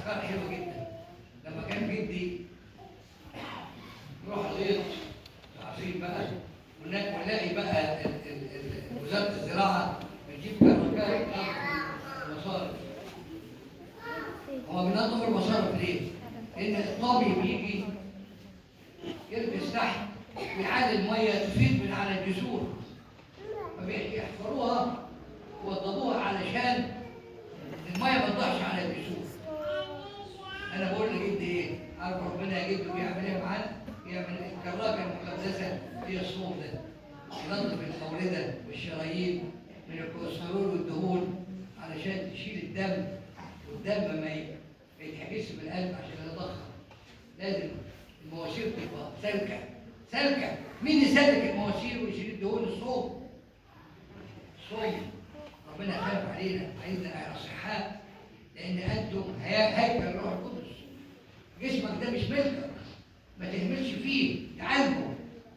افكار حلوه جدا. لما كان جدي يروح الغيط عارفين بقى، ونلاقي بقى وزاره الزراعه بتجيب كركات المصارف. هو بينظم المصارف ليه؟ لان الطبي بيجي يلبس تحت ويعادل الميه تفيد من على الجسور، فبيحفروها ويوضبوها علشان الميه ما تضيعش على الجسور. انا بقول لجدي ايه؟ عارف ربنا يا جدي بيعمل ايه معانا؟ يعمل الكراكه المقدسه هي الصوم ده، ينظف الاورده والشرايين من الكوليسترول والدهون علشان تشيل الدم، والدم ما يتحبسش بالقلب عشان يتضخم. لازم المواسير تبقى سالكه سالكه. مين يسلك المواسير ويشيل الدهون؟ الصوم. الصوم ربنا يخاف علينا، عايزنا اصحاء، لان انتم هيكل الروح القدس. جسمك ده مش ملكك، ما تهملش فيه، تعالجه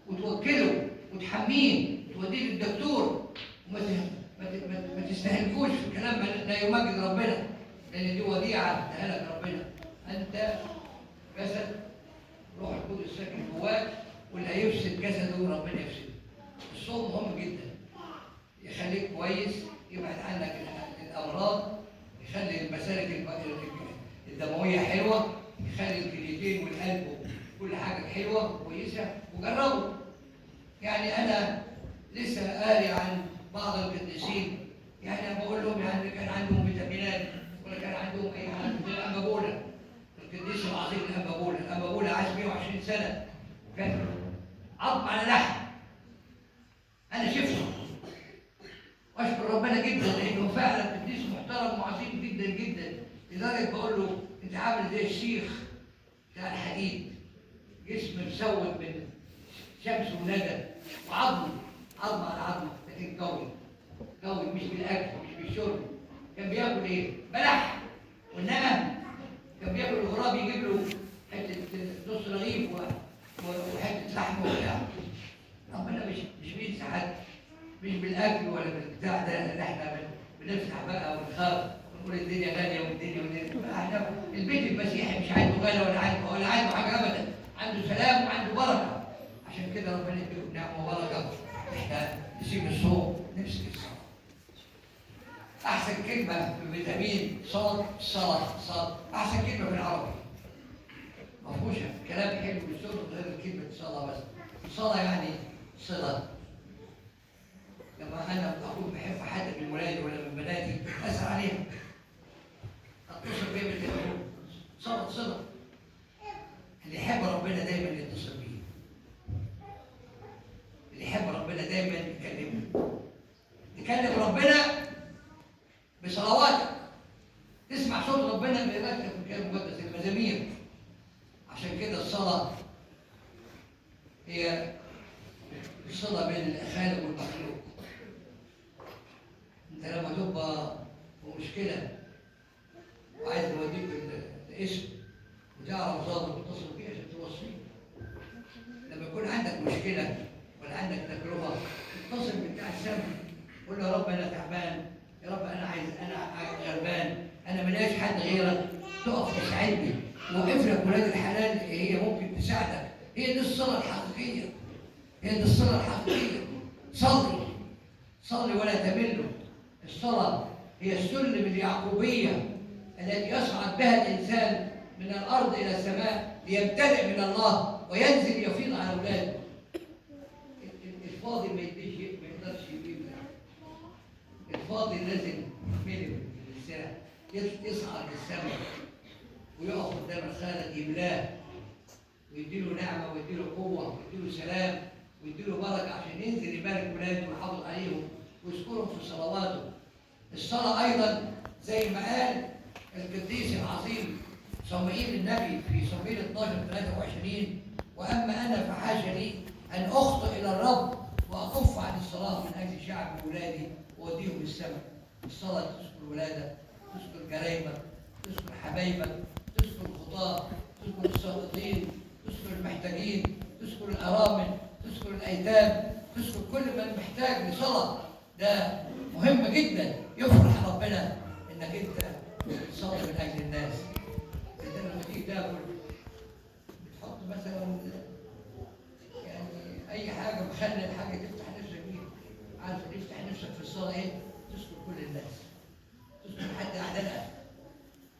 وتوكله وتحميه وتوديه للدكتور، ما تستهلكوش في الكلام لا يمجد ربنا، لان دي وديعه اداها لك ربنا. انت جسد روح القدس ساكن جواك، واللي هيفسد جسده ربنا يفسده. الصوم مهم جدا، يخليك كويس، يبعد عنك الامراض، يخلي المسالك الدمويه حلوه، يخلي الكليتين والقلب كل حاجه حلوه كويسه. وجربوا. يعني انا لسه قاري عن بعض القديسين، يعني انا بقول لهم يعني كان عندهم فيتامينات ولا كان عندهم اي حاجه. زي الانبابولا، القديس العظيم الانبابولا عاش 120 سنه، كان عظم على لحم. انا شفته واشكر ربنا جدا، لانه فعلا قديس محترم وعظيم جدا جدا. لذلك بقول له انت عامل زي الشيخ بتاع الحديد، جسم مسود من شمس وندى، وعظم عظم على عظمه، لكن قوي قوي، مش بالاكل مش بالشرب. كان بياكل ايه؟ بلح والنقم. كان بياكل الغراب يجيب له حته نص رغيف وحته لحمه وبتاع. ربنا مش بينسى حد، مش بالاكل ولا بالبتاع ده اللي احنا بنفتح بقى ونخاف ونقول الدنيا غاليه والدنيا احنا البيت المسيحي مش عنده غلا ولا عنده حاجه ابدا، عنده سلام وعنده بركه. عشان كده ربنا يديكم نعمه وبركه. احنا نسيب الصوم، نمسك الصلاه. احسن كلمه في فيتامين صاد صلاه. احسن كلمه في العربي مفهوش كلام حلو بالصوت غير كلمه صلاه. بس الصلاه يعني صله. لما انا اكون بحب حد من ولادي ولا من بناتي اسال عليها، اتصل بيه بالتليفون، صله. اللي يحب ربنا دايما يتصل بيه، اللي يحب ربنا دايما يكلم ربنا بصلواتك، تسمع صوت ربنا بيبارك في الكتاب المقدس المزامير. عشان كده الصلاه هي الصله بين الخالق والمخلوق. انت لما تبقى في مشكله وعايز توديك الاسم وتعرف ظابط تتصل بيه عشان توصيه. لما يكون عندك مشكله ولا عندك تجربه اتصل بتاع السمع، قول له يا رب انا تعبان، يا رب انا غلبان، انا ملاقيش حد غيرك تقف تساعدني. وقف لك ولاد الحلال هي ممكن تساعدك. هي دي الصله الحقيقيه، هي دي الصله الحقيقيه. صلي ولا تمل. الصلاة هي السلم اليعقوبية التي يصعد بها الإنسان من الأرض إلى السماء ليمتلئ من الله وينزل يفيض على أولاده. الفاضي ما يقدرش يجيب. الفاضي لازم يتملي باللسان، يصعد للسماء ويقف قدام الخالق يملاه ويديله نعمة ويديله قوة ويديله سلام ويديله بركة عشان ينزل يبارك ولاده ويحافظ عليهم ويذكرهم في صلواته. الصلاة أيضا زي ما قال القديس العظيم صموئيل النبي في صموئيل 12:23: وأما أنا فحاشا لي أن أخطئ إلى الرب وأكف عن الصلاة من أجل شعب ولادي وأوديهم للسماء. الصلاة تذكر ولادك، تذكر جرايمك، تذكر حبايبك، تذكر الخطاة، تذكر الساقطين، تذكر المحتاجين، تذكر الأرامل، تذكر الأيتام، تذكر كل من محتاج لصلاة. ده مهم جدا. يفرح ربنا انك انت تصلي من اجل الناس. بناكل بتحط مثلا يعني اي حاجه مخلل، حاجه تفتح نفسك بيها. عارف تفتح نفسك في الصلاه ايه؟ تذكر كل الناس، تذكر حتى اعدائك،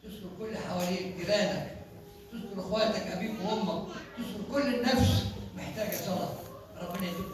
تذكر كل حواليك، جيرانك، تذكر اخواتك ابيك وامك، تذكر كل النفس محتاجه صلاه. ربنا يديك